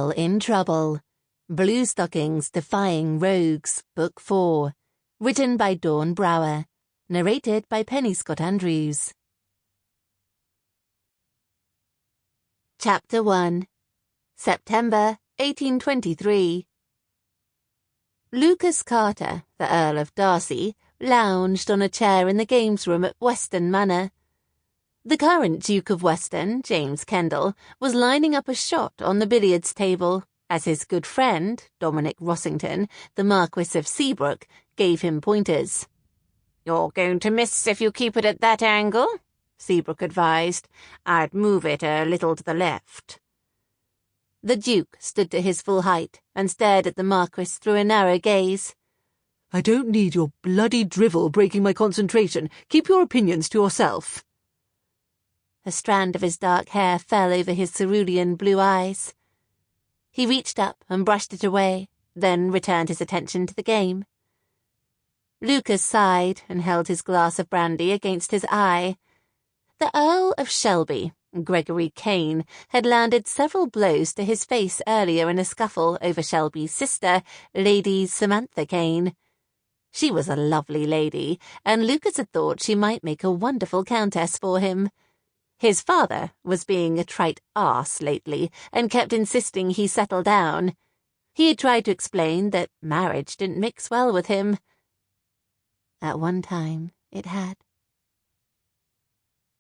Earl in Trouble. Blue Stockings Defying Rogues, Book 4. Written by Dawn Brower. Narrated by Penny Scott Andrews. Chapter 1. September 1823. Lucas Carter, the Earl of Darcy, lounged on a chair in the games room at Weston Manor. The current Duke of Weston, James Kendall, was lining up a shot on the billiards table as his good friend, Dominic Rossington, the Marquis of Seabrook, gave him pointers. "You're going to miss if you keep it at that angle," Seabrook advised. "I'd move it a little to the left." The Duke stood to his full height and stared at the Marquis through a narrow gaze. "I don't need your bloody drivel breaking my concentration. Keep your opinions to yourself." A strand of his dark hair fell over his cerulean blue eyes. He reached up and brushed it away, then returned his attention to the game. Lucas sighed and held his glass of brandy against his eye. The Earl of Shelby, Gregory Kane, had landed several blows to his face earlier in a scuffle over Shelby's sister, Lady Samantha Kane. She was a lovely lady, and Lucas had thought she might make a wonderful countess for him. His father was being a trite arse lately and kept insisting he settle down. He had tried to explain that marriage didn't mix well with him. At one time, it had.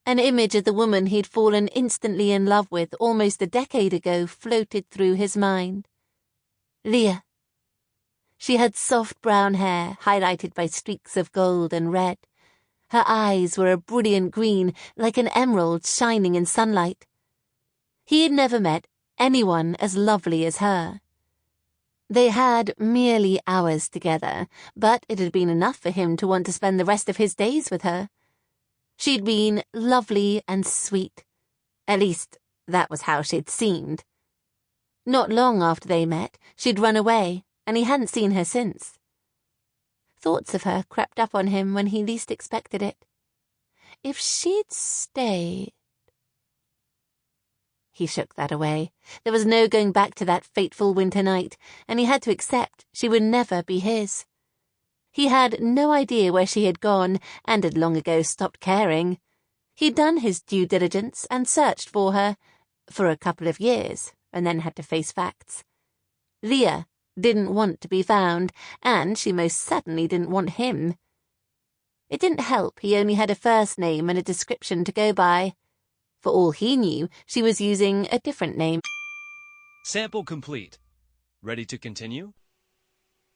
An image of the woman he'd fallen instantly in love with almost a decade ago floated through his mind. Leah. She had soft brown hair highlighted by streaks of gold and red. Her eyes were a brilliant green, like an emerald shining in sunlight. He had never met anyone as lovely as her. They had merely hours together, but it had been enough for him to want to spend the rest of his days with her. She'd been lovely and sweet. At least, that was how she'd seemed. Not long after they met, she'd run away, and he hadn't seen her since. Thoughts of her crept up on him when he least expected it. If she'd stayed... He shook that away. There was no going back to that fateful winter night, and he had to accept she would never be his. He had no idea where she had gone, and had long ago stopped caring. He'd done his due diligence and searched for her, for a couple of years, and then had to face facts. Leah didn't want to be found, and she most certainly didn't want him. It didn't help he only had a first name and a description to go by. For all he knew, she was using a different name. Sample complete. Ready to continue?